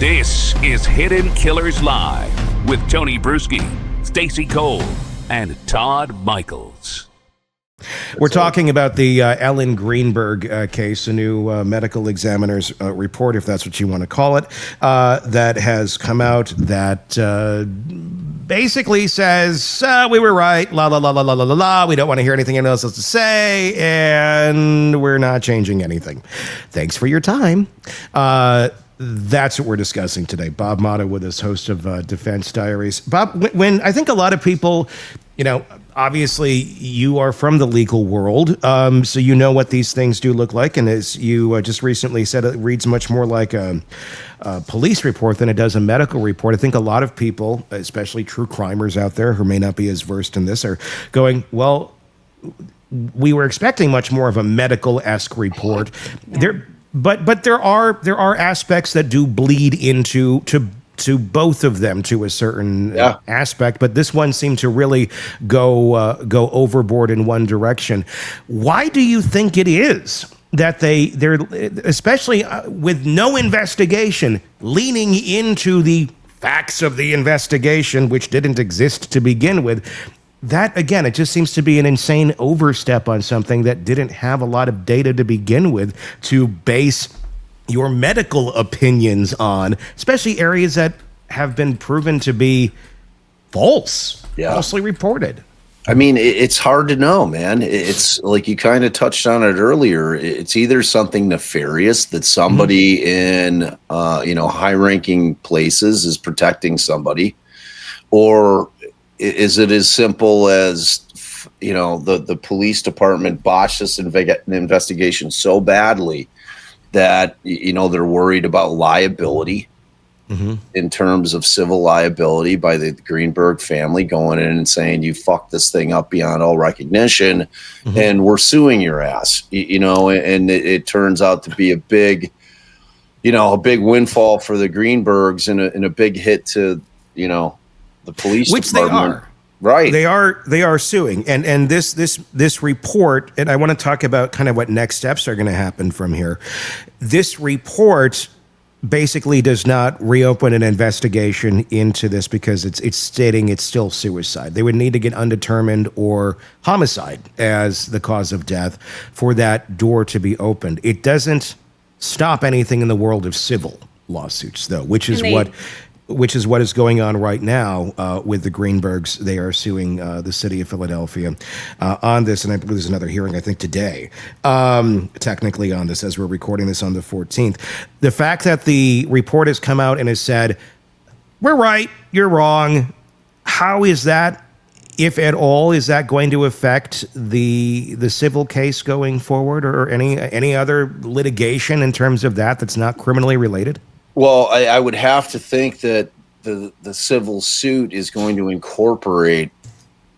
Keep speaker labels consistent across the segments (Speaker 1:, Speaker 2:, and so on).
Speaker 1: This is Hidden Killers Live with Tony Brueski, Stacy Cole, and Todd Michaels.
Speaker 2: We're talking about the Ellen Greenberg case, a new medical examiner's report, if that's what you want to call it, that has come out that basically says, we were right, la, la, la, la, la, la, la, la, we don't want to hear anything else to say, and we're not changing anything. Thanks for your time. That's what we're discussing today. Bob Motta with us, host of Defense Diaries. Bob, when I think a lot of people, obviously you are from the legal world, so you know what these things do look like. And as you just recently said, it reads much more like a police report than it does a medical report. I think a lot of people, especially true crimers out there who may not be as versed in this, are going, well, we were expecting much more of a medical-esque report. Yeah. But there are aspects that do bleed into both of them to a certain aspect, but this one seemed to really go overboard in one direction. Why do you think it is that they're especially with no investigation, leaning into the facts of the investigation, which didn't exist to begin with? That, again, it just seems to be an insane overstep on something that didn't have a lot of data to begin with to base your medical opinions on, especially areas that have been proven to be falsely reported.
Speaker 3: I mean, it's hard to know, man. It's like you kind of touched on it earlier. It's either something nefarious that somebody in, high-ranking places is protecting somebody, or is it as simple as, the police department botched this investigation so badly that, they're worried about liability in terms of civil liability by the Greenberg family going in and saying, you fucked this thing up beyond all recognition and we're suing your ass, and it turns out to be a big windfall for the Greenbergs and a big hit to, the police
Speaker 2: which
Speaker 3: department.
Speaker 2: They are.
Speaker 3: Right.
Speaker 2: They are suing. And this report, and I want to talk about kind of what next steps are going to happen from here. This report basically does not reopen an investigation into this because it's stating it's still suicide. They would need to get undetermined or homicide as the cause of death for that door to be opened. It doesn't stop anything in the world of civil lawsuits, though, which is what is going on right now with the Greenbergs. They are suing the city of Philadelphia on this, and I believe there's another hearing, I think, today, technically on this, as we're recording this on the 14th. The fact that the report has come out and has said, we're right, you're wrong, how is that, if at all, is that going to affect the civil case going forward, or any other litigation in terms of that's not criminally related?
Speaker 3: Well, I would have to think that the civil suit is going to incorporate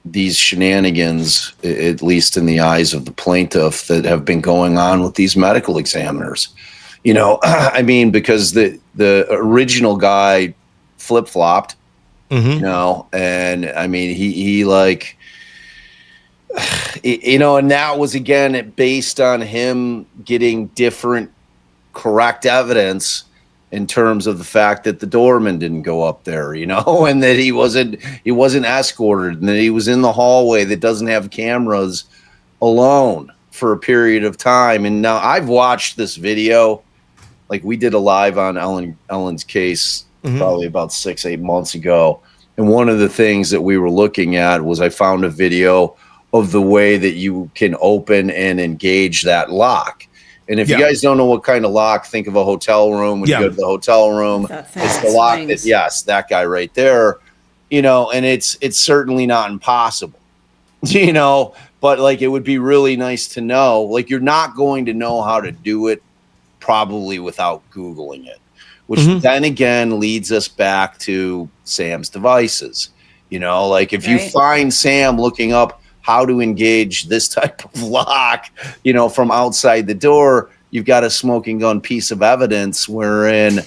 Speaker 3: these shenanigans, at least in the eyes of the plaintiff, that have been going on with these medical examiners. I mean, because the original guy flip-flopped, and I mean, he and that was, again, based on him getting different correct evidence in terms of the fact that the doorman didn't go up there, and that he wasn't escorted, and that he was in the hallway that doesn't have cameras alone for a period of time. And now I've watched this video, like we did a live on Ellen's case probably about 6-8 months ago. And one of the things that we were looking at was I found a video of the way that you can open and engage that lock. And if you guys don't know what kind of lock, think of a hotel room. When you go to the hotel room, it's the lock that guy right there, and it's certainly not impossible, but like, it would be really nice to know, like, you're not going to know how to do it probably without Googling it, which then again leads us back to Sam's devices, like if you find Sam looking up how to engage this type of lock, from outside the door, you've got a smoking gun piece of evidence wherein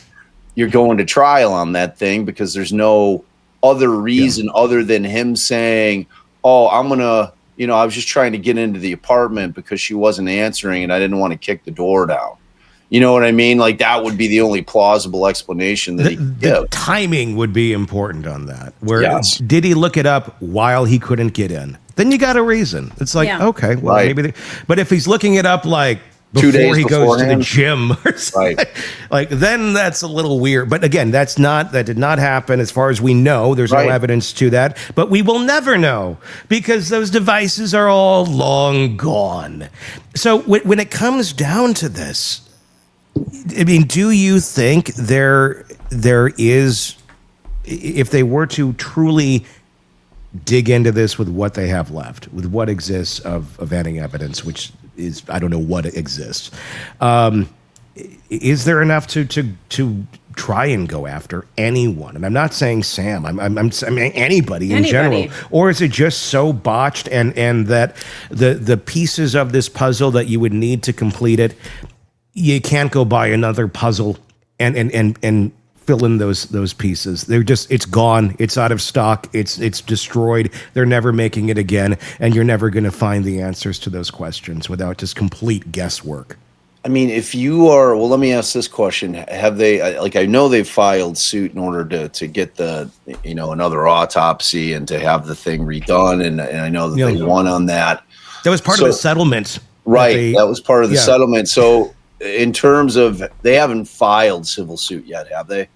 Speaker 3: you're going to trial on that thing, because there's no other reason other than him saying, oh, I'm going to, I was just trying to get into the apartment because she wasn't answering and I didn't want to kick the door down. You know what I mean? Like that would be the only plausible explanation that he could
Speaker 2: The
Speaker 3: give.
Speaker 2: timing would be important on that. Where
Speaker 3: Yes.
Speaker 2: did he look it up while he couldn't get in? Then you got a reason. It's like,
Speaker 4: Yeah.
Speaker 2: okay, well,
Speaker 3: Right.
Speaker 2: maybe. But if he's looking it up like
Speaker 3: 2
Speaker 2: before
Speaker 3: days
Speaker 2: he goes to the
Speaker 3: beforehand.
Speaker 2: gym or something,
Speaker 3: Right.
Speaker 2: like then that's a little weird. But again, that did not happen as far as we know. There's
Speaker 3: Right.
Speaker 2: no evidence to that. But we will never know because those devices are all long gone. So when it comes down to this, I mean, do you think there is, if they were to truly dig into this with what they have left, with what exists of any evidence, which is, I don't know what exists, is there enough to try and go after anyone? And I'm not saying Sam. I mean anybody in general. Or is it just so botched and that the pieces of this puzzle that you would need to complete it, you can't go buy another puzzle and fill in those pieces. They're just, it's gone. It's out of stock. It's destroyed. They're never making it again. And you're never going to find the answers to those questions without just complete guesswork.
Speaker 3: I mean, if you are, well, let me ask this question. Have they, like, I know they've filed suit in order to get the, another autopsy and to have the thing redone. And I know that they won on that.
Speaker 2: That was part of the settlement.
Speaker 3: Right. That was part of the settlement. So in terms of, they haven't filed civil suit yet, have they?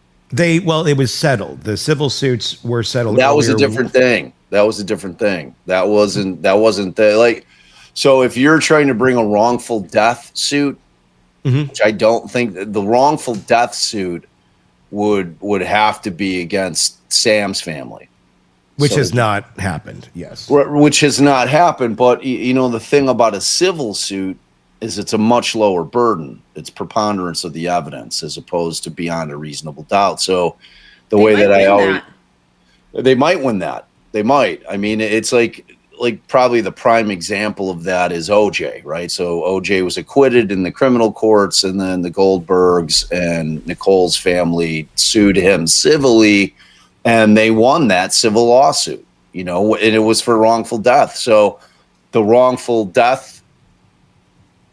Speaker 2: Well, it was settled. The civil suits were settled.
Speaker 3: That was a different thing. That wasn't the, like, so if you're trying to bring a wrongful death suit, which I don't think the wrongful death suit would have to be against Sam's family.
Speaker 2: Which has not happened. Yes.
Speaker 3: Which has not happened. But the thing about a civil suit is it's a much lower burden. It's preponderance of the evidence as opposed to beyond a reasonable doubt. So the way that they might win that. They might. I mean, it's like probably the prime example of that is OJ, right? So OJ was acquitted in the criminal courts, and then the Goldbergs and Nicole's family sued him civilly, and they won that civil lawsuit, and it was for wrongful death. So the wrongful death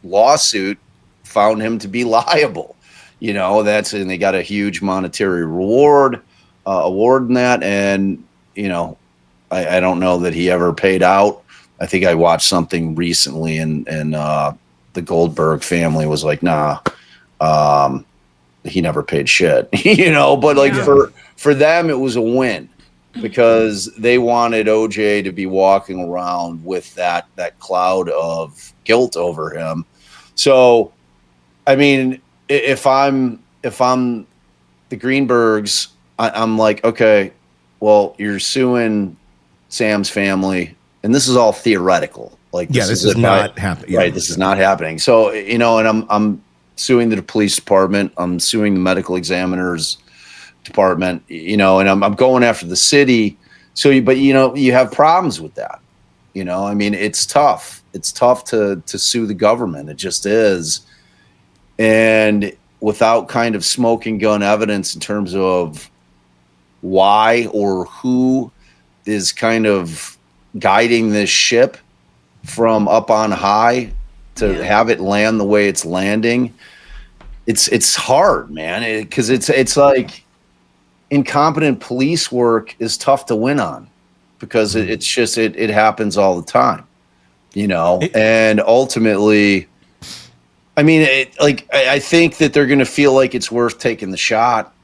Speaker 3: lawsuit found him to be liable, and they got a huge monetary award in that. And, I don't know that he ever paid out. I think I watched something recently and the Goldberg family was like, nah, he never paid shit, but like for them, it was a win because they wanted OJ to be walking around with that cloud of guilt over him. So, I mean, if I'm the Greenbergs, I'm like, okay, well, you're suing Sam's family, and this is all theoretical. Like,
Speaker 2: this is not happening.
Speaker 3: Right, this is not happening. So, and I'm suing the police department. I'm suing the medical examiner's department. And I'm going after the city. So, but you have problems with that. I mean, it's tough. It's tough to sue the government. It just is. And without kind of smoking gun evidence in terms of why or who is kind of guiding this ship from up on high to have it land the way it's landing, it's hard, man. Because it's like incompetent police work is tough to win on because it's just it happens all the time, and ultimately, I mean, I think that they're going to feel like it's worth taking the shot.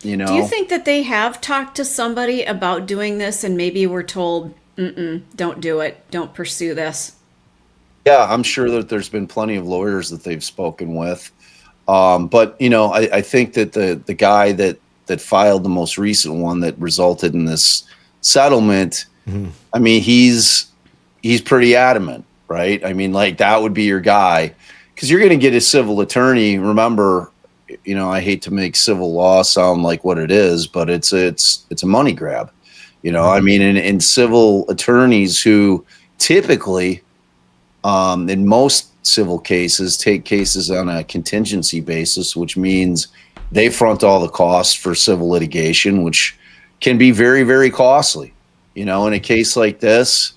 Speaker 3: Do
Speaker 4: you think that they have talked to somebody about doing this and maybe were told, don't do it, don't pursue this?
Speaker 3: Yeah, I'm sure that there's been plenty of lawyers that they've spoken with. But, I think that the guy that filed the most recent one that resulted in this settlement, I mean, he's pretty adamant, right? I mean, like that would be your guy because you're going to get a civil attorney. Remember, I hate to make civil law sound like what it is, but it's a money grab. I mean, in civil attorneys who typically, in most civil cases, take cases on a contingency basis, which means they front all the costs for civil litigation, which can be very, very costly. In a case like this,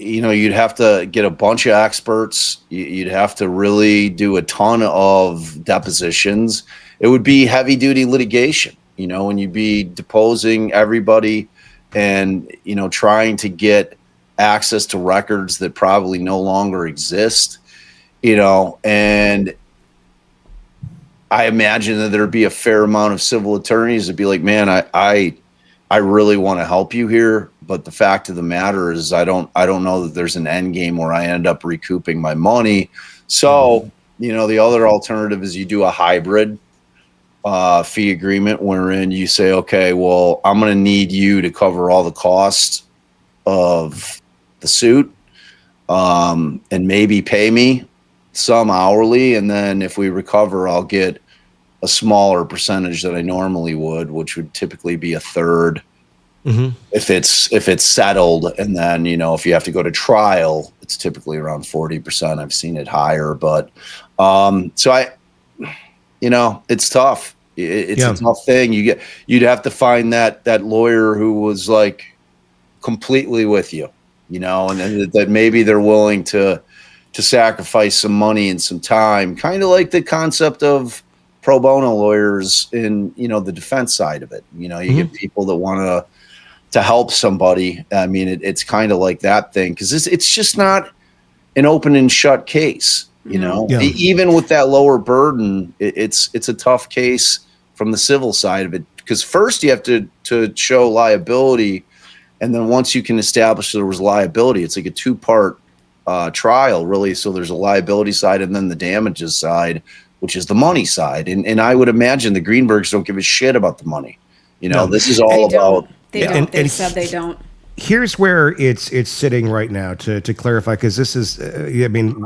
Speaker 3: you'd have to get a bunch of experts. You'd have to really do a ton of depositions. It would be heavy duty litigation, and you'd be deposing everybody and, trying to get access to records that probably no longer exist, and I imagine that there'd be a fair amount of civil attorneys that'd be like, man, I really want to help you here. But the fact of the matter is I don't know that there's an end game where I end up recouping my money. So, the other alternative is you do a hybrid fee agreement wherein you say, okay, well, I'm going to need you to cover all the costs of the suit, and maybe pay me some hourly. And then if we recover, I'll get a smaller percentage that I normally would, which would typically be a third. Mm-hmm. If it's settled, and then if you have to go to trial, it's typically around 40%. I've seen it higher, but so it's tough. It's a tough thing. You'd have to find that lawyer who was like completely with you, and then that maybe they're willing to sacrifice some money and some time, kind of like the concept of pro bono lawyers in the defense side of it. You get people that want to help somebody. I mean, it's kind of like that thing, because it's just not an open and shut case. Even with that lower burden, it's a tough case from the civil side of it, because first you have to show liability, and then once you can establish there was liability, it's like a two-part trial, really. So there's a liability side and then the damages side, which is the money side. And I would imagine the Greenbergs don't give a shit about the money. This is all about.
Speaker 4: They don't. They said they don't.
Speaker 2: Here's where it's sitting right now, to clarify, because this is,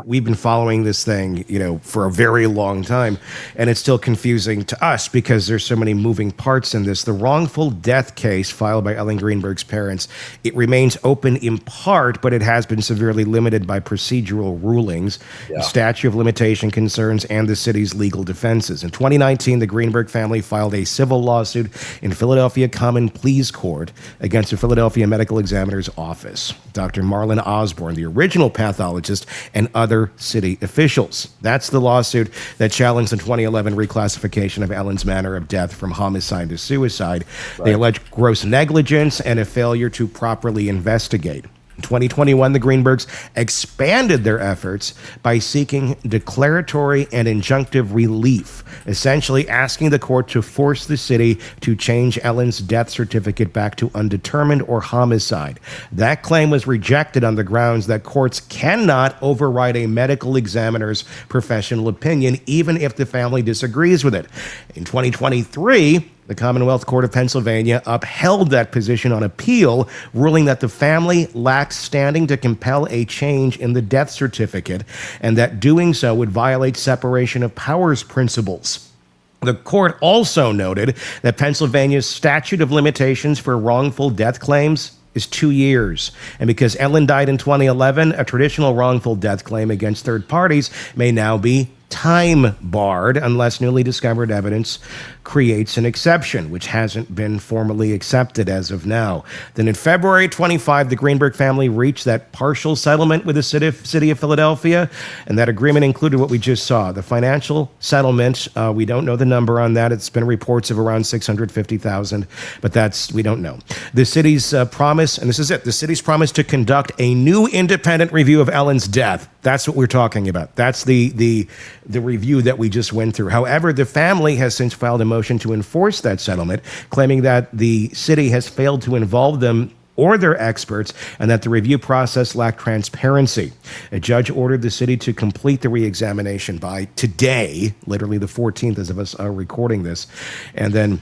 Speaker 2: we've been following this thing, for a very long time, and it's still confusing to us because there's so many moving parts in this. The wrongful death case filed by Ellen Greenberg's parents, it remains open in part, but it has been severely limited by procedural rulings, the statute of limitation concerns, and the city's legal defenses. In 2019, the Greenberg family filed a civil lawsuit in Philadelphia Common Pleas Court against the Philadelphia Medical Examiner's office, Dr. Marlon Osborne, the original pathologist, and other city officials. That's the lawsuit that challenged the 2011 reclassification of Ellen's manner of death from homicide to suicide. Right. They allege gross negligence and a failure to properly investigate. In 2021, the Greenbergs expanded their efforts by seeking declaratory and injunctive relief, essentially asking the court to force the city to change Ellen's death certificate back to undetermined or homicide. That claim was rejected on the grounds that courts cannot override a medical examiner's professional opinion, even if the family disagrees with it. In 2023, the Commonwealth Court of Pennsylvania upheld that position on appeal, ruling that the family lacks standing to compel a change in the death certificate, and that doing so would violate separation of powers principles. The court also noted that Pennsylvania's statute of limitations for wrongful death claims is 2 years. And because Ellen died in 2011, a traditional wrongful death claim against third parties may now be time barred unless newly discovered evidence creates an exception, which hasn't been formally accepted as of now. Then in February 25, the Greenberg family reached that partial settlement with the city of Philadelphia, and that agreement included what we just saw. The financial settlement, we don't know the number on that. It's been reports of around $650,000, but we don't know. The city's promise, and this is it, the city's promise to conduct a new independent review of Ellen's death. That's what we're talking about. That's the review that we just went through. However, the family has since filed a motion to enforce that settlement, claiming that the city has failed to involve them or their experts, and that the review process lacked transparency. A judge ordered the city to complete the re-examination by today, literally the 14th as of us are recording this, and then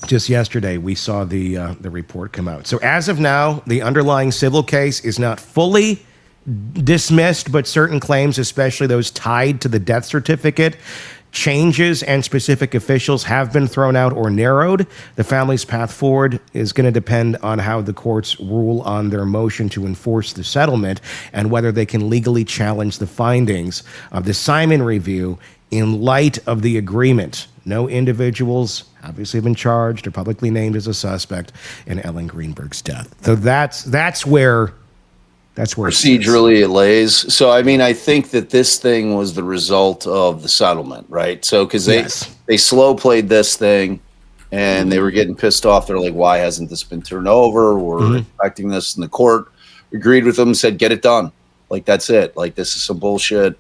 Speaker 2: just yesterday, we saw the report come out. So as of now, the underlying civil case is not fully dismissed, but certain claims, especially those tied to the death certificate, changes and specific officials have been thrown out or narrowed. The family's path forward is going to depend on how the courts rule on their motion to enforce the settlement and whether they can legally challenge the findings of the Simon review in light of the agreement. No individuals obviously have been charged or publicly named as a suspect in Ellen Greenberg's death. So that's where That's where
Speaker 3: procedurally it lays. So, I mean, I think that this thing was the result of the settlement, right? So, because they slow played this thing and they were getting pissed off. They're like, why hasn't this been turned over? We're expecting this, and the court agreed with them, said, get it done. Like, that's it. Like, this is some bullshit.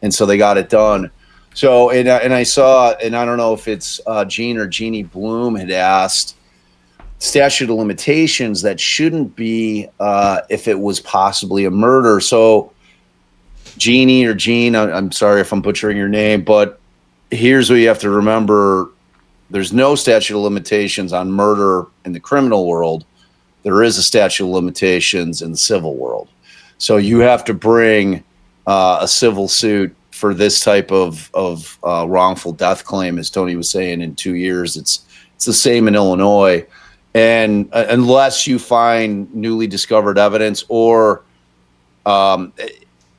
Speaker 3: And so they got it done. So, and I saw, and I don't know if it's Gene or Jeannie Bloom had asked, statute of limitations that shouldn't be if it was possibly a murder. So Jeannie or Gene, I'm sorry if I'm butchering your name, but here's what you have to remember. There's no statute of limitations on murder in the criminal world. There is a statute of limitations in the civil world. So you have to bring a civil suit for this type of wrongful death claim, as Tony was saying, in 2 years. It's the same in Illinois. And unless you find newly discovered evidence, or,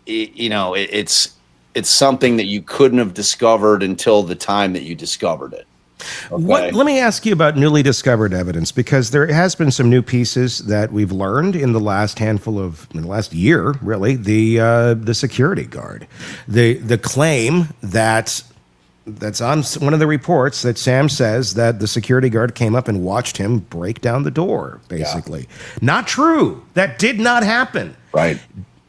Speaker 3: it's something that you couldn't have discovered until the time that you discovered it. Okay.
Speaker 2: Let me ask you about newly discovered evidence, because there has been some new pieces that we've learned in the last last year, really. The security guard, the claim that's on one of the reports that Sam says that the security guard came up and watched him break down the door, basically. Yeah. Not true. That did not happen.
Speaker 3: Right.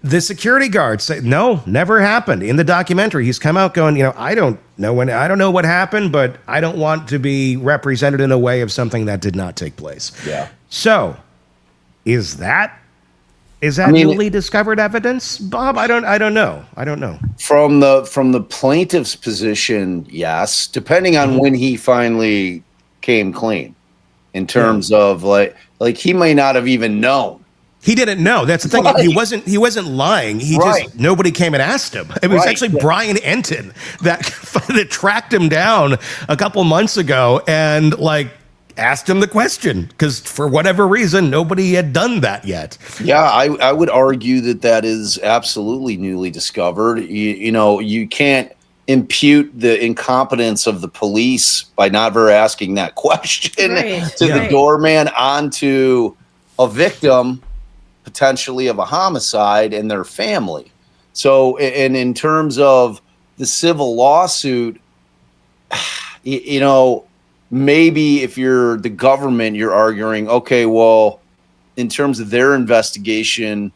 Speaker 2: The security guard said, no, never happened. In the documentary, he's come out going, I don't know what happened, but I don't want to be represented in a way of something that did not take place.
Speaker 3: Yeah.
Speaker 2: So is that newly discovered evidence, Bob? I don't know.
Speaker 3: From the plaintiff's position, yes, depending on when he finally came clean, in terms of like he may not have even known.
Speaker 2: He didn't know. That's the thing. Right. He wasn't lying. Just nobody came and asked him. It was actually Brian Enton that tracked him down a couple months ago and asked him the question, because for whatever reason, nobody had done that yet.
Speaker 3: Yeah, I would argue that is absolutely newly discovered. You can't impute the incompetence of the police by never asking that question to the doorman onto a victim, potentially, of a homicide and their family. So, and in terms of the civil lawsuit, maybe if you're the government, you're arguing, okay, well, in terms of their investigation,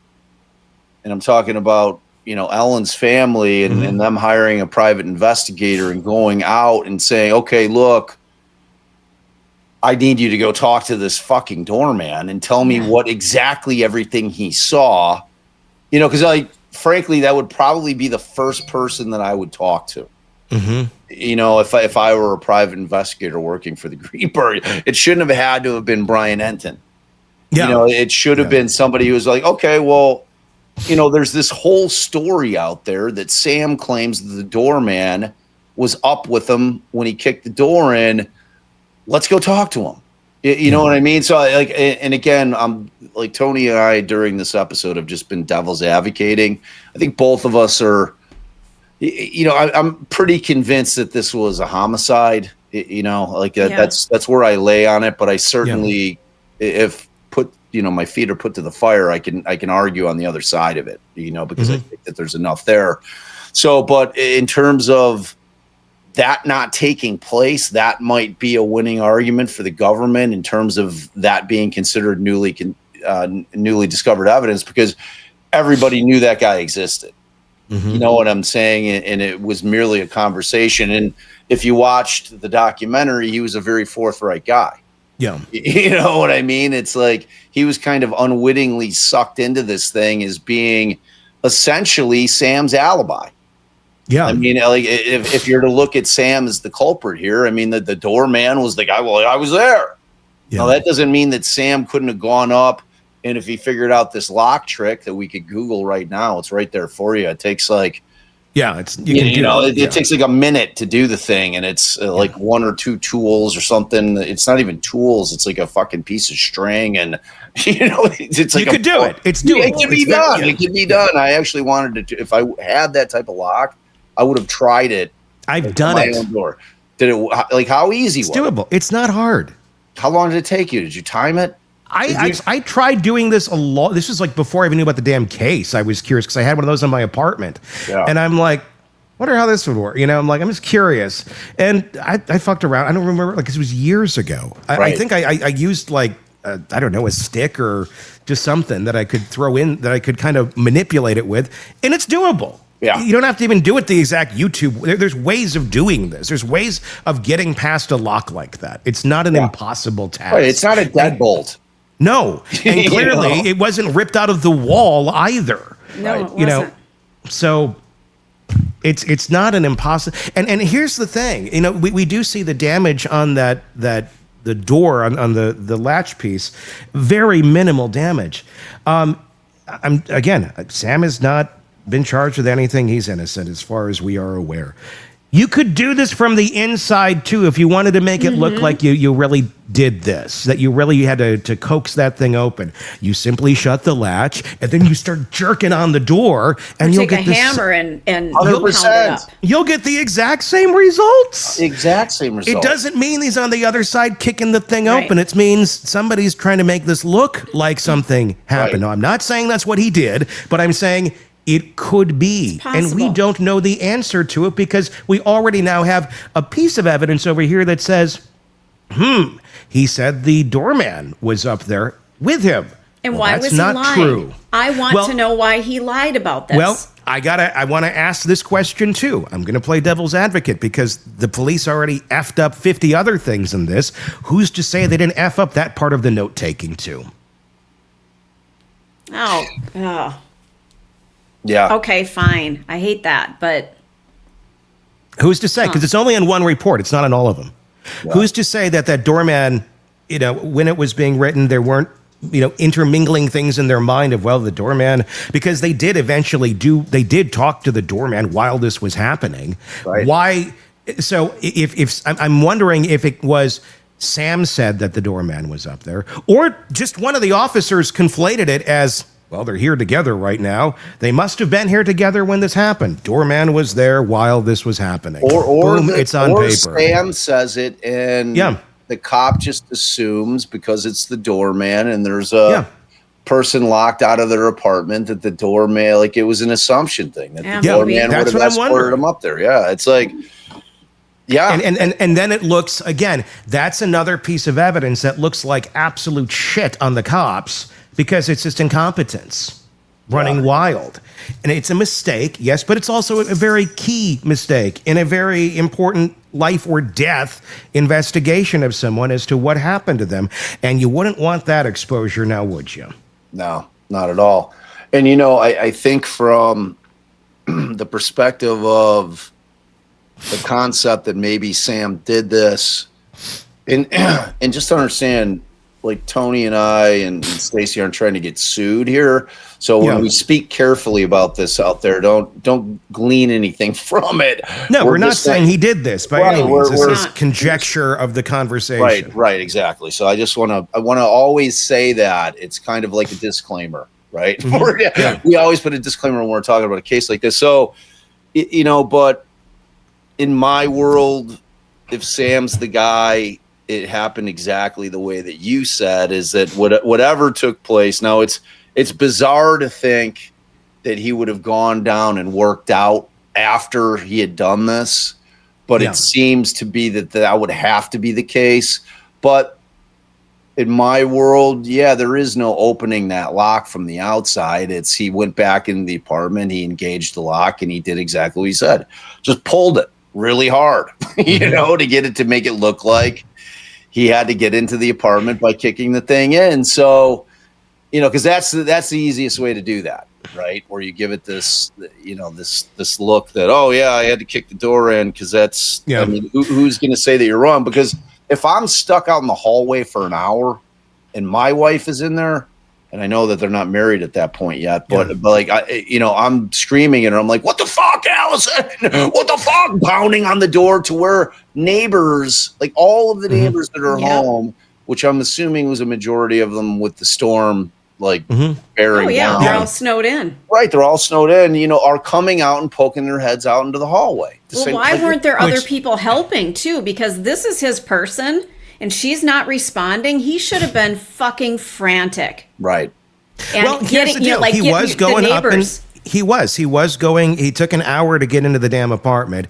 Speaker 3: and I'm talking about, Ellen's family and them hiring a private investigator and going out and saying, okay, look, I need you to go talk to this fucking doorman and tell me what exactly everything he saw, because frankly, that would probably be the first person that I would talk to. Mm-hmm. If I were a private investigator working for the Greenberg, it shouldn't have had to have been Brian Enton. Yeah. It should have been somebody who was like, okay, well, there's this whole story out there that Sam claims the doorman was up with him when he kicked the door in. Let's go talk to him. You know what I mean? So and again, Tony and I during this episode have just been devil's advocating. I think both of us are, I'm pretty convinced that this was a homicide, that's where I lay on it. But I certainly, if my feet are put to the fire, I can argue on the other side of it, because I think that there's enough there. So, but in terms of that not taking place, that might be a winning argument for the government in terms of that being considered newly discovered evidence, because everybody knew that guy existed. Mm-hmm. You know what I'm saying? And it was merely a conversation. And if you watched the documentary, he was a very forthright guy.
Speaker 2: Yeah.
Speaker 3: You know what I mean? It's like he was kind of unwittingly sucked into this thing as being essentially Sam's alibi. Yeah. I mean, if you're to look at Sam as the culprit here, I mean, the doorman was the guy. Well, I was there. Yeah. Now, that doesn't mean that Sam couldn't have gone up. And if he figured out this lock trick that we could Google right now, it's right there for you. It takes it takes a minute to do the thing, and it's one or two tools or something. It's not even tools; it's like a fucking piece of string, and it's like
Speaker 2: you could do it. It's doable.
Speaker 3: It can be done. It can be done. I actually wanted to. If I had that type of lock, I would have tried it.
Speaker 2: I've done it.
Speaker 3: My own door. Did it? How easy?
Speaker 2: It's doable. It's not hard.
Speaker 3: How long did it take you? Did you time it?
Speaker 2: I tried doing this a lot. This was like before I even knew about the damn case. I was curious because I had one of those in my apartment.
Speaker 3: Yeah.
Speaker 2: And I'm like, wonder how this would work. I'm like, I'm just curious. And I fucked around. I don't remember, like, 'cause it was years ago. I think I used like, I don't know, a stick or just something that I could throw in, that I could kind of manipulate it with. And it's doable.
Speaker 3: Yeah.
Speaker 2: You don't have to even do it the exact YouTube. There's ways of doing this. There's ways of getting past a lock like that. It's not an impossible task.
Speaker 3: Right, it's not a deadbolt.
Speaker 2: No. And clearly it wasn't ripped out of the wall either.
Speaker 4: No, it wasn't.
Speaker 2: So it's not an impossible. And here's the thing. We do see the damage on that the door on the latch piece. Very minimal damage. Sam has not been charged with anything. He's innocent as far as we are aware. You could do this from the inside too if you wanted to make it look like you really did this, that you really had to coax that thing open. You simply shut the latch and then you start jerking on the door, and you'll get
Speaker 4: a hammer and you'll pound it
Speaker 3: 100%.
Speaker 4: up.
Speaker 2: You'll get the exact same results.
Speaker 3: Exact same result.
Speaker 2: It doesn't mean he's on the other side kicking the thing
Speaker 4: Right.
Speaker 2: open. It means somebody's trying to make this look like something happened.
Speaker 3: Right.
Speaker 2: Now, I'm not saying that's what he did, but I'm saying it could be. And we
Speaker 4: possible.
Speaker 2: don't know the answer to it because we already now have a piece of evidence over here that says, he said the doorman was up there with him.
Speaker 4: And
Speaker 2: Well,
Speaker 4: why
Speaker 2: that's
Speaker 4: was he
Speaker 2: not
Speaker 4: lying?
Speaker 2: true.
Speaker 4: I want to know why he lied about this.
Speaker 2: Well, I want to ask this question too. I'm going to play devil's advocate because the police already effed up 50 other things in this. Who's to say they didn't F up that part of the note taking too?
Speaker 4: Oh.
Speaker 3: Yeah.
Speaker 4: Okay, fine. I hate that, but
Speaker 2: Who's to say? Because it's only in one report. It's not in all of them.
Speaker 3: Yeah.
Speaker 2: Who's to say that doorman, when it was being written, there weren't, intermingling things in their mind of, well, the doorman, because they did talk to the doorman while this was happening.
Speaker 3: Right.
Speaker 2: Why? So if I'm wondering if it was Sam said that the doorman was up there, or just one of the officers conflated it as, well, they're here together right now. They must have been here together when this happened. Doorman was there while this was happening.
Speaker 3: Or
Speaker 2: Boom, it's on
Speaker 3: or
Speaker 2: paper.
Speaker 3: Sam says it, and the cop just assumes because it's the doorman, and there's a person locked out of their apartment that the doorman, like it was an assumption thing that the doorman would have escorted him up there. Yeah, it's like. Yeah.
Speaker 2: And then it looks, again, that's another piece of evidence that looks like absolute shit on the cops because it's just incompetence running wild. And it's a mistake, yes, but it's also a very key mistake in a very important life or death investigation of someone as to what happened to them. And you wouldn't want that exposure now, would you?
Speaker 3: No, not at all. And, I think from the perspective of the concept that maybe Sam did this, and just understand, like Tony and I and Stacy aren't trying to get sued here. So when we speak carefully about this out there, don't glean anything from it.
Speaker 2: No, we're not saying he did this by any means. This is conjecture of the conversation.
Speaker 3: Right, exactly. So I want to always say that it's kind of like a disclaimer, right? We always put a disclaimer when we're talking about a case like this. So, but in my world, if Sam's the guy, it happened exactly the way that you said, is that whatever took place. Now it's bizarre to think that he would have gone down and worked out after he had done this, but it seems to be that would have to be the case. But in my world, there is no opening that lock from the outside. He went back into the apartment, he engaged the lock, and he did exactly what he said. Just pulled it really hard, to get it to make it look like he had to get into the apartment by kicking the thing in. So, because that's the easiest way to do that, right? Where you give it this, this look that, oh yeah, I had to kick the door in because that's. I mean, who's going to say that you're wrong? Because if I'm stuck out in the hallway for an hour and my wife is in there, and I know that they're not married at that point yet, but like, I'm screaming at her. I'm like, what the fuck, Allison? What the fuck? Pounding on the door to where neighbors, like all of the neighbors that are home, which I'm assuming was a majority of them with the storm, like bearing down.
Speaker 4: They're all snowed in.
Speaker 3: Right. They're all snowed in, are coming out and poking their heads out into the hallway.
Speaker 4: Well, why weren't there other people helping too? Because this is his person. and she's not responding, he should have been fucking frantic.
Speaker 3: Right.
Speaker 4: And
Speaker 2: Well, here's the deal. He was going up and he was going, he took an hour to get into the damn apartment.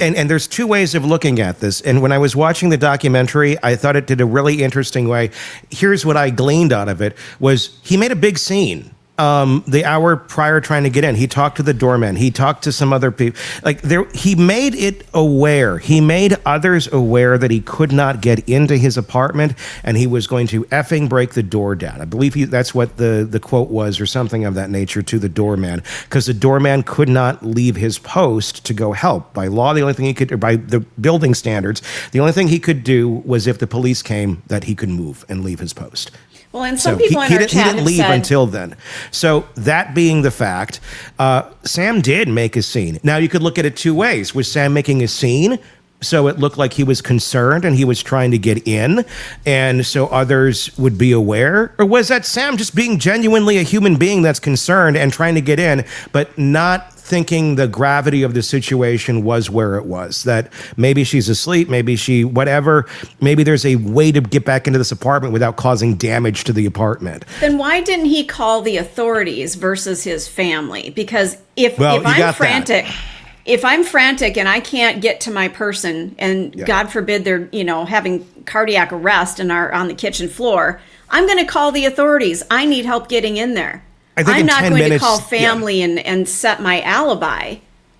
Speaker 2: And there's two ways of looking at this. And when I was watching the documentary, I thought it did a really interesting way. Here's what I gleaned out of it was he made a big scene. The hour prior trying to get in, he talked to the doorman. He talked to some other people. He made it aware. He made others aware that he could not get into his apartment, and he was going to effing break the door down. I believe that's what the quote was, or something of that nature, to the doorman, because the doorman could not leave his post to go help. By law, the only thing he could, or by the building standards, the only thing he could do was if the police came, that he could move and leave his post.
Speaker 4: Well, and some people in our chat
Speaker 2: he didn't leave
Speaker 4: have said,
Speaker 2: until then. So that being the fact, Sam did make a scene. Now you could look at it two ways. Was Sam making a scene so it looked like he was concerned and he was trying to get in, and so others would be aware? Or was that Sam just being genuinely a human being that's concerned and trying to get in, but not thinking the gravity of the situation was where it was, that maybe she's asleep, maybe maybe there's a way to get back into this apartment without causing damage to the apartment?
Speaker 4: Then why didn't he call the authorities versus his family? Because if I'm frantic and I can't get to my person, and God forbid they're, having cardiac arrest and are on the kitchen floor, I'm going to call the authorities. I need help getting in there. I'm not going to call family and set my alibi.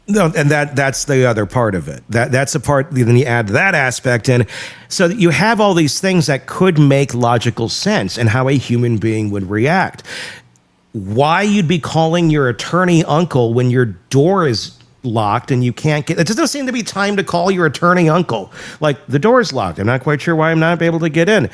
Speaker 2: No, and that's the other part of it. That's the part, then you add that aspect in. So that you have all these things that could make logical sense and how a human being would react. Why you'd be calling your attorney uncle when your door is locked and you can't get, it doesn't seem to be time to call your attorney uncle. Like, the door's locked. I'm not quite sure why I'm not able to get in.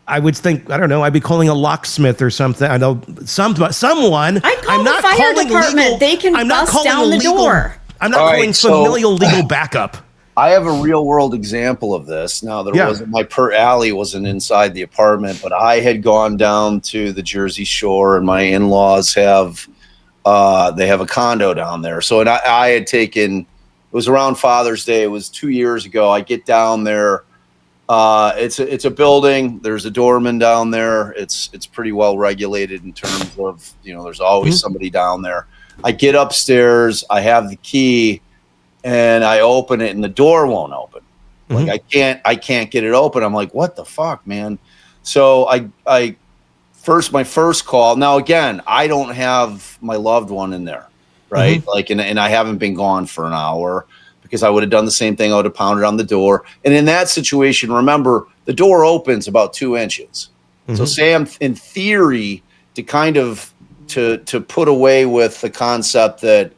Speaker 2: I would think, I don't know, I'd be calling a locksmith or something. I know someone.
Speaker 4: I call the fire department. They can bust down the door.
Speaker 2: I'm not calling familial legal backup.
Speaker 3: I have a real world example of this. Now, wasn't alley wasn't inside the apartment, but I had gone down to the Jersey Shore, and my in-laws have a condo down there. So, and I had taken, it was around Father's Day. It was 2 years ago. I get down there. It's a building. There's a doorman down there. It's pretty well regulated in terms of, there's always somebody down there. I get upstairs, I have the key, and I open it and the door won't open. Like I can't get it open. I'm like, what the fuck, man? So my first call. Now again, I don't have my loved one in there, right? Like, and I haven't been gone for an hour, because I would have done the same thing. I would have pounded on the door. And in that situation, remember, the door opens about 2 inches. So Sam, in theory, to kind of to put away with the concept that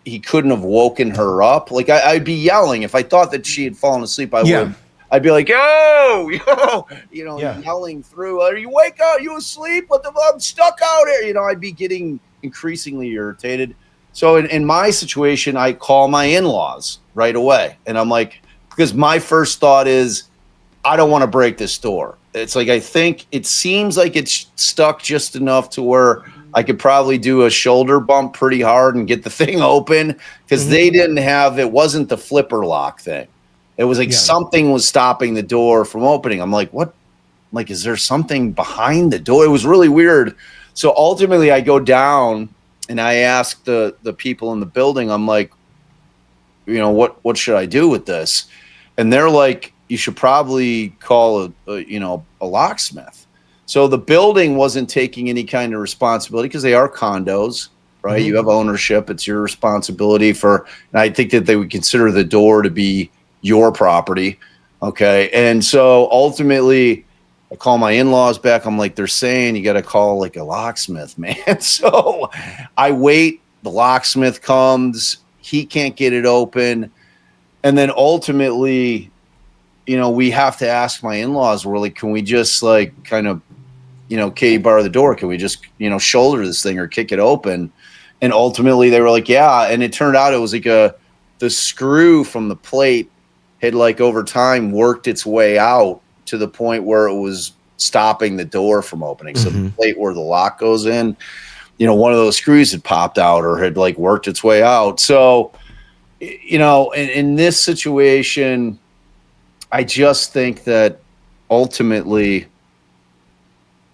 Speaker 3: he couldn't have woken her up. Like, I'd be yelling. If I thought that she had fallen asleep, I would. I'd be like, yo, yelling through. Are you wake up? Are you asleep? What the fuck? I'm stuck out here. I'd be getting increasingly irritated. So in my situation, I call my in-laws right away. And I'm like, because my first thought is, I don't want to break this door. It's like, I think it seems like it's stuck just enough to where I could probably do a shoulder bump pretty hard and get the thing open, because they didn't have, it wasn't the flipper lock thing. It was like something was stopping the door from opening. I'm like, what? Like, is there something behind the door? It was really weird. So ultimately I go down and I ask the people in the building, I'm like, what should I do with this? And they're like, you should probably call a locksmith. So the building wasn't taking any kind of responsibility, because they are condos, right? You have ownership. It's your responsibility and I think that they would consider the door to be your property. Okay. And so ultimately I call my in-laws back. I'm like, they're saying you got to call like a locksmith, man. So I wait. The locksmith comes. He can't get it open. And then ultimately, we have to ask my in-laws, we're like, can we just like kind of, Katie, borrow the door? Can we just, shoulder this thing or kick it open? And ultimately they were like, yeah. And it turned out it was like the screw from the plate had like over time worked its way out to the point where it was stopping the door from opening. So the plate where the lock goes in, one of those screws had popped out or had like worked its way out. So, in this situation, I just think that, ultimately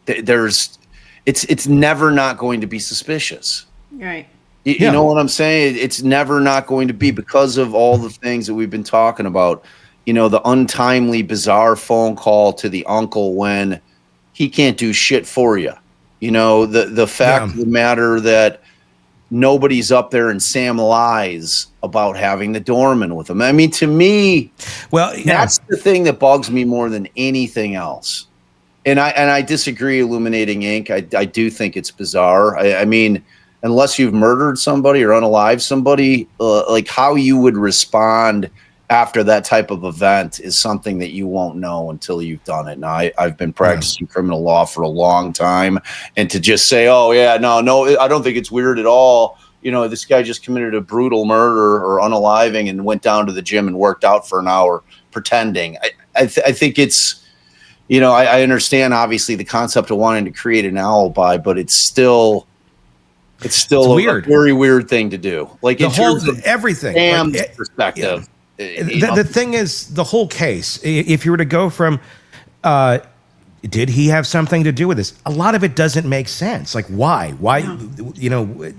Speaker 3: it's never not going to be suspicious.
Speaker 4: Right.
Speaker 3: You know what I'm saying? It's never not going to be, because of all the things that we've been talking about. You know, the untimely, bizarre phone call to the uncle when he can't do shit for you. You know, the fact of the matter that nobody's up there and Sam lies about having the doorman with him. I mean, to me, that's the thing that bugs me more than anything else. And I disagree, Illuminating Inc. I do think it's bizarre. I mean, unless you've murdered somebody or unalived somebody, like how you would respond after that type of event is something that you won't know until you've done it. Now, I've been practicing criminal law for a long time, and to just say, oh, yeah, no, I don't think it's weird at all. You know, this guy just committed a brutal murder or unaliving and went down to the gym and worked out for an hour pretending. I think it's, you know, I understand, obviously, the concept of wanting to create an alibi, but it's still weird. A very weird thing to do. Like,
Speaker 2: the whole everything,
Speaker 3: Sam's perspective.
Speaker 2: Yeah. The thing is, the whole case, if you were to go from, did he have something to do with this? A lot of it doesn't make sense. Like, why? You know,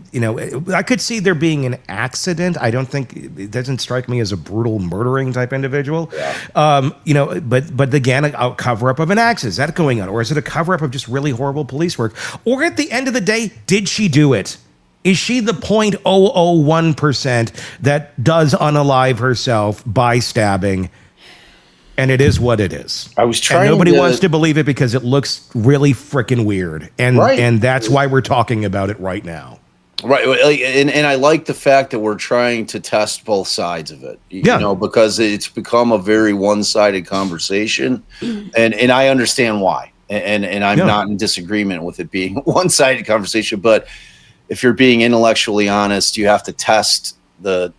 Speaker 2: I could see there being an accident. I don't think, it doesn't strike me as a brutal murdering type individual. Yeah. You know, but again, a cover up of an accident. Is that going on? Or is it a cover up of just really horrible police work? Or at the end of the day, did she do it? Is she the 0.001% that does unalive herself by stabbing? And it is what it is.
Speaker 3: I was trying.
Speaker 2: And nobody wants to believe it because it looks really freaking weird, and that's why we're talking about it right now.
Speaker 3: Right, and I like the fact that we're trying to test both sides of it. You know, because it's become a very one-sided conversation, and I understand why, and I'm not in disagreement with it being a one-sided conversation, but if you're being intellectually honest, you have to test the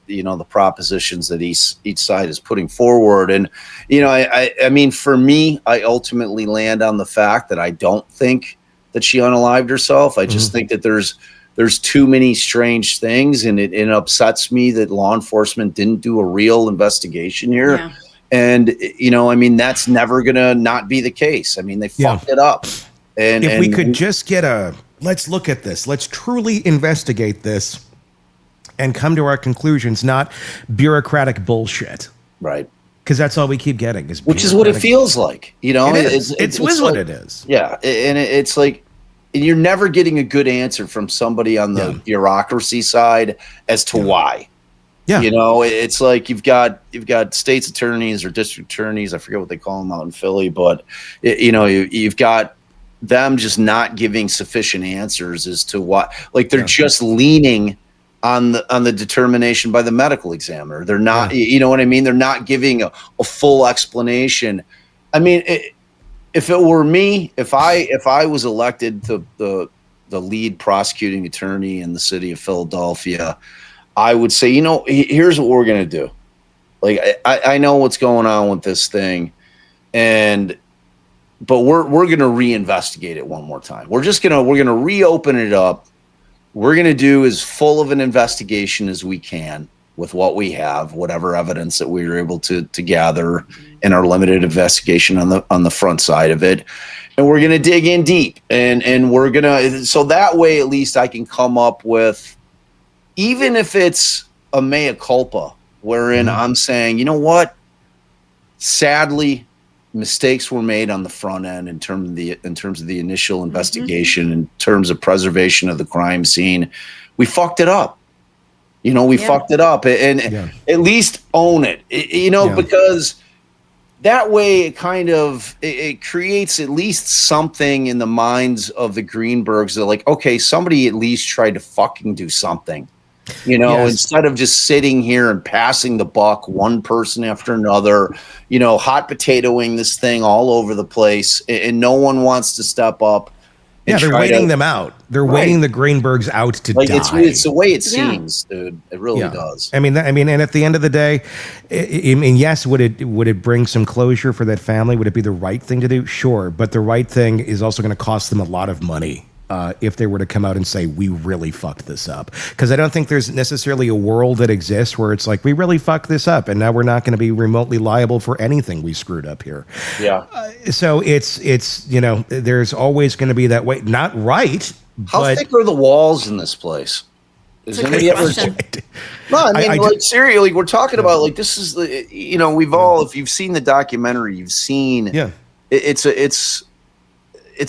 Speaker 3: propositions that each side is putting forward. And, you know, I mean, for me, I ultimately land on the fact that I don't think that she unalived herself. I just think that there's too many strange things, and it upsets me that law enforcement didn't do a real investigation here. Yeah. And, you know, I mean, that's never going to not be the case. I mean, they fucked it up. And
Speaker 2: if we could just get let's look at this. Let's truly investigate this and come to our conclusions, not bureaucratic bullshit.
Speaker 3: Right.
Speaker 2: Because that's all we keep getting.
Speaker 3: Which is what it feels like. You know,
Speaker 2: it's what
Speaker 3: like,
Speaker 2: it is.
Speaker 3: Yeah. And it's like, and you're never getting a good answer from somebody on the bureaucracy side as to why. Yeah. You know, it's like you've got state's attorneys or district attorneys. I forget what they call them out in Philly, but you've got them just not giving sufficient answers as to what, like they're just leaning on the determination by the medical examiner. They're not, you know what I mean? They're not giving a full explanation. I mean, if it were me, if I was elected to the lead prosecuting attorney in the city of Philadelphia, I would say, you know, here's what we're going to do. Like, I know what's going on with this thing, but we're going to reinvestigate it one more time. We're going to reopen it up. We're going to do as full of an investigation as we can with what we have, whatever evidence that we were able to gather in our limited investigation on the front side of it. And we're going to dig in deep, and we're going to, so that way, at least I can come up with, even if it's a mea culpa, wherein I'm saying, you know what, sadly, mistakes were made on the front end in terms of the initial investigation, in terms of preservation of the crime scene. We fucked it up. You know, we fucked it up, and at least own it. Because that way it creates at least something in the minds of the Greenbergs that, like, okay, somebody at least tried to fucking do something. You know, instead of just sitting here and passing the buck, one person after another, you know, hot potatoing this thing all over the place, and no one wants to step up.
Speaker 2: Yeah, they're waiting them out. They're waiting the Greenbergs out to die.
Speaker 3: It's the way it seems, dude. It really does.
Speaker 2: I mean, and at the end of the day, I mean, yes, would it bring some closure for that family? Would it be the right thing to do? Sure, but the right thing is also going to cost them a lot of money. if they were to come out and say, we really fucked this up. Because I don't think there's necessarily a world that exists where it's like, we really fucked this up, and now we're not going to be remotely liable for anything we screwed up here.
Speaker 3: Yeah.
Speaker 2: So it's there's always going to be that way. Not right.
Speaker 3: How thick are the walls in this place? Is anybody ever? No, I mean, seriously, we're talking about like this is we've all, if you've seen the documentary, you've seen it's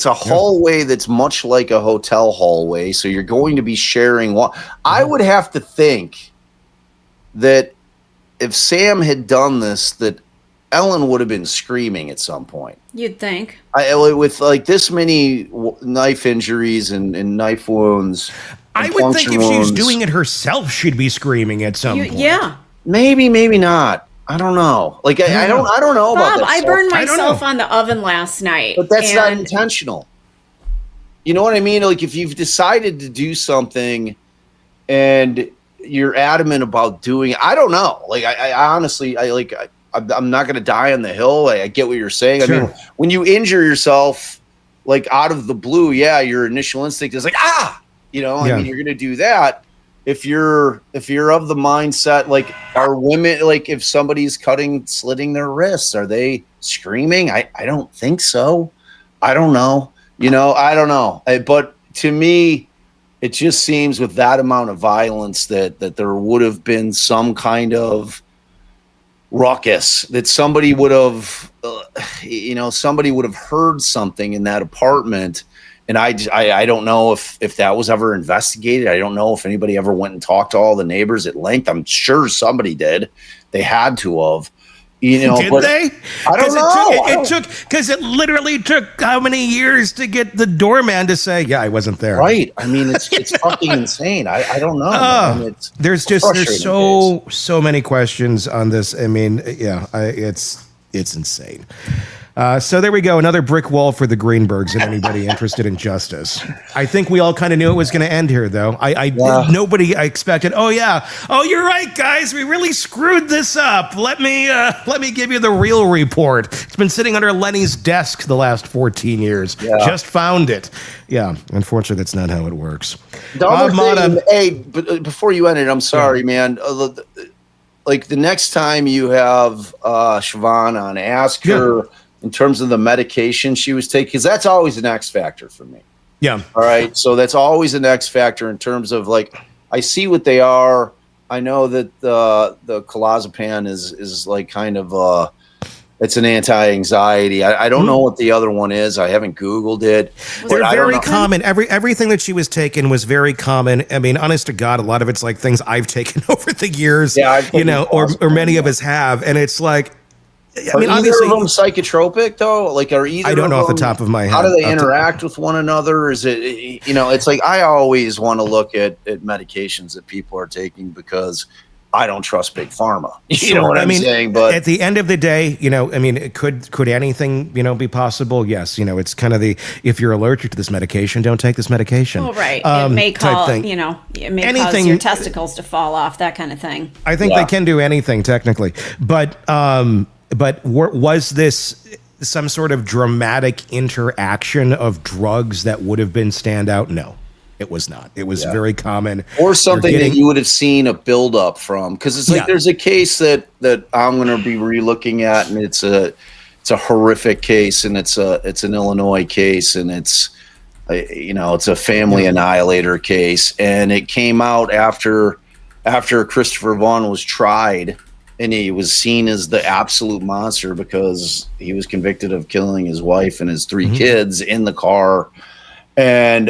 Speaker 3: a hallway that's much like a hotel hallway, so you're going to be sharing. I would have to think that if Sam had done this, that Ellen would have been screaming at some point.
Speaker 4: You'd think.
Speaker 3: With like this many knife injuries and knife wounds.
Speaker 2: I would think if she's doing it herself, she'd be screaming at some point.
Speaker 4: Yeah.
Speaker 3: Maybe not. I don't know. Like I don't know about that.
Speaker 4: Bob, I burned myself on the oven last night.
Speaker 3: But that's not intentional. You know what I mean? Like if you've decided to do something and you're adamant about doing it, I don't know. Like I honestly, I'm not going to die on the hill. I get what you're saying. Sure. I mean, when you injure yourself, like out of the blue, your initial instinct is like, I mean, you're going to do that. If you're of the mindset, like, are women, like if somebody's slitting their wrists, are they screaming? I don't think so. I don't know. I don't know. But to me, it just seems with that amount of violence that there would have been some kind of ruckus, that somebody would have, somebody would have heard something in that apartment. And I don't know if that was ever investigated. I don't know if anybody ever went and talked to all the neighbors at length. I'm sure somebody did. They had to have. Did
Speaker 2: they?
Speaker 3: I don't know.
Speaker 2: It took, because it literally took how many years to get the doorman to say, I wasn't there.
Speaker 3: Right. I mean, it's fucking insane. I don't know.
Speaker 2: There's so many questions on this. I mean, it's insane. So there we go. Another brick wall for the Greenbergs and anybody interested in justice. I think we all kind of knew it was going to end here, though. Nobody expected. Oh, you're right, guys. We really screwed this up. Let me give you the real report. It's been sitting under Lenny's desk the last 14 years. Yeah. Just found it. Yeah. Unfortunately, that's not how it works.
Speaker 3: Bob Motta. Hey, but before you end it, I'm sorry, man. Like the next time you have Siobhan on, ask her in terms of the medication she was taking, because that's always an X factor for me.
Speaker 2: Yeah.
Speaker 3: All right. So that's always an X factor in terms of like, I see what they are. I know that the clozapam is like kind of it's an anti-anxiety. I don't know what the other one is. I haven't Googled it.
Speaker 2: They're very common. Everything that she was taking was very common. I mean, honest to God, a lot of it's like things I've taken over the years, or many of us have. And it's like, I mean, obviously,
Speaker 3: either of them psychotropic though? Like, are either?
Speaker 2: I don't know off the top of my head.
Speaker 3: How do they interact with one another? Is it, it's like I always want to look at medications that people are taking because I don't trust big pharma. You know what I'm saying? But
Speaker 2: at the end of the day, could anything, be possible? Yes. It's kind of if you're allergic to this medication, don't take this medication.
Speaker 4: Well, right. It may cause your testicles to fall off, that kind of thing.
Speaker 2: I think they can do anything technically, but was this some sort of dramatic interaction of drugs that would have been standout? No. It was not. It was very common.
Speaker 3: Or something that you would have seen a buildup from. Because it's like there's a case that I'm going to be relooking at, and it's a horrific case, and it's an Illinois case, and it's a family annihilator case, and it came out after Christopher Vaughn was tried, and he was seen as the absolute monster because he was convicted of killing his wife and his 3 kids in the car. And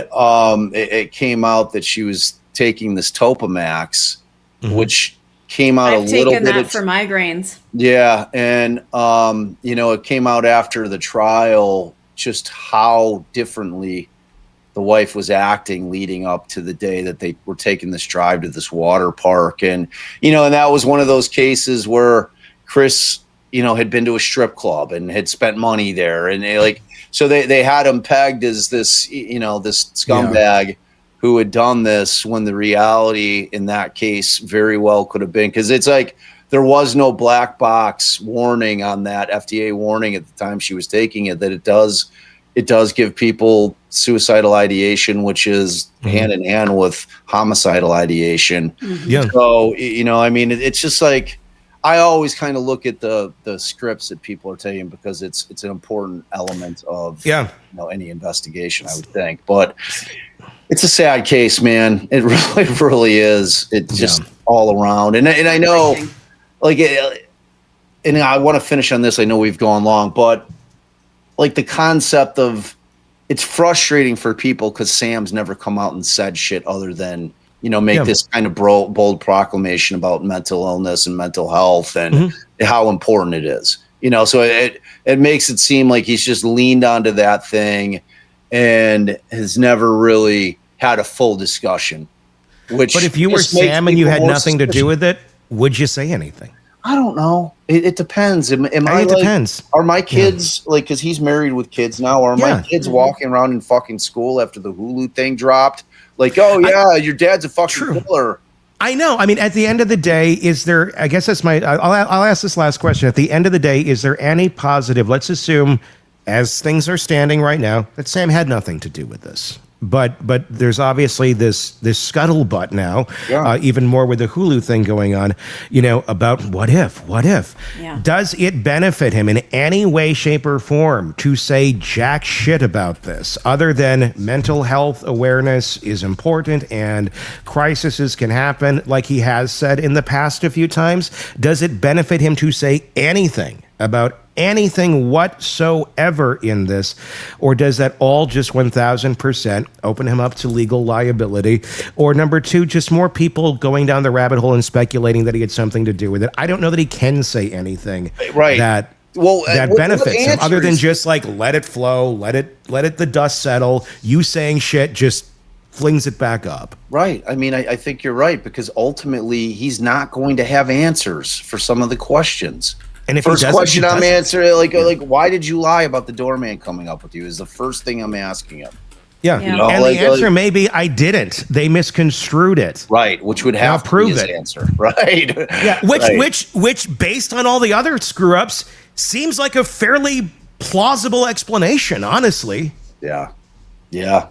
Speaker 3: it came out that she was taking this Topamax, which came out a little bit.
Speaker 4: I've taken that for migraines.
Speaker 3: Yeah, and it came out after the trial just how differently the wife was acting leading up to the day that they were taking this drive to this water park, and and that was one of those cases where Chris, had been to a strip club and had spent money there, and so they had him pegged as this, this scumbag who had done this, when the reality in that case very well could have been, because it's like there was no black box warning on that FDA warning at the time she was taking it, that it does it does give people suicidal ideation, which is hand in hand with homicidal ideation.
Speaker 2: Yeah.
Speaker 3: So, I mean, it's just like, I always kind of look at the scripts that people are taking, because it's an important element of any investigation, I would think. But it's a sad case, man. It really is. It's just all around. And I know, like, and I want to finish on this. I know we've gone long, but like the concept of, it's frustrating for people because Sam's never come out and said shit other than, make this kind of bold proclamation about mental illness and mental health and how important it is. So it makes it seem like he's just leaned onto that thing and has never really had a full discussion. But
Speaker 2: if you were Sam and you had nothing to do with it, would you say anything?
Speaker 3: I don't know. It depends. It
Speaker 2: depends.
Speaker 3: Are my kids because he's married with kids now? Are my kids walking around in fucking school after the Hulu thing dropped? Like, oh yeah, your dad's a fucking killer.
Speaker 2: I know. I mean, at the end of the day, is there? I guess that's my. I'll ask this last question. At the end of the day, is there any positive? Let's assume, as things are standing right now, that Sam had nothing to do with this. But there's obviously this scuttlebutt now, even more with the Hulu thing going on, about what if? Yeah. Does it benefit him in any way, shape, or form to say jack shit about this, other than mental health awareness is important and crises can happen, like he has said in the past a few times? Does it benefit him to say anything about anything whatsoever in this, or does that all just 1,000% open him up to legal liability? Or number two, just more people going down the rabbit hole and speculating that he had something to do with it? I don't know that he can say anything that benefits him, other than just like let it flow, let it the dust settle. You saying shit just flings it back up.
Speaker 3: Right. I mean, I think you're right, because ultimately he's not going to have answers for some of the questions. And if first question I'm answering, like, why did you lie about the doorman coming up with you? Is the first thing I'm asking him.
Speaker 2: Yeah. And the answer may be, I didn't. They misconstrued it.
Speaker 3: Right. Which would have to be his answer. Right.
Speaker 2: Yeah. Which, based on all the other screw ups, seems like a fairly plausible explanation, honestly.
Speaker 3: Yeah. Yeah.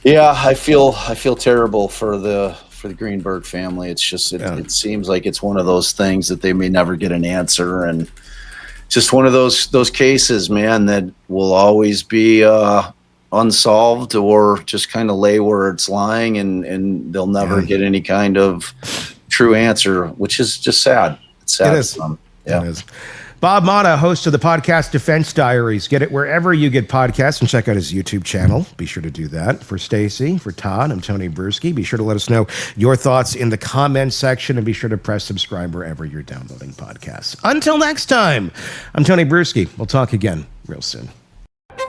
Speaker 3: I feel terrible for the Greenberg family. It's just it seems like it's one of those things that they may never get an answer, and just one of those cases, man, that will always be unsolved, or just kind of lay where it's lying, and they'll never get any kind of true answer, which is just sad. It's sad.
Speaker 2: It is. It is. Bob Motta, host of the podcast Defense Diaries. Get it wherever you get podcasts, and check out his YouTube channel. Be sure to do that. For Stacy, for Todd, I'm Tony Brueski. Be sure to let us know your thoughts in the comments section, and be sure to press subscribe wherever you're downloading podcasts. Until next time, I'm Tony Brueski. We'll talk again real soon.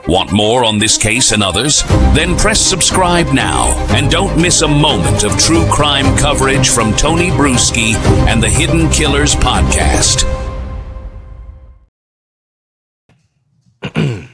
Speaker 1: Want more on this case and others? Then press subscribe now and don't miss a moment of true crime coverage from Tony Brueski and the Hidden Killers podcast.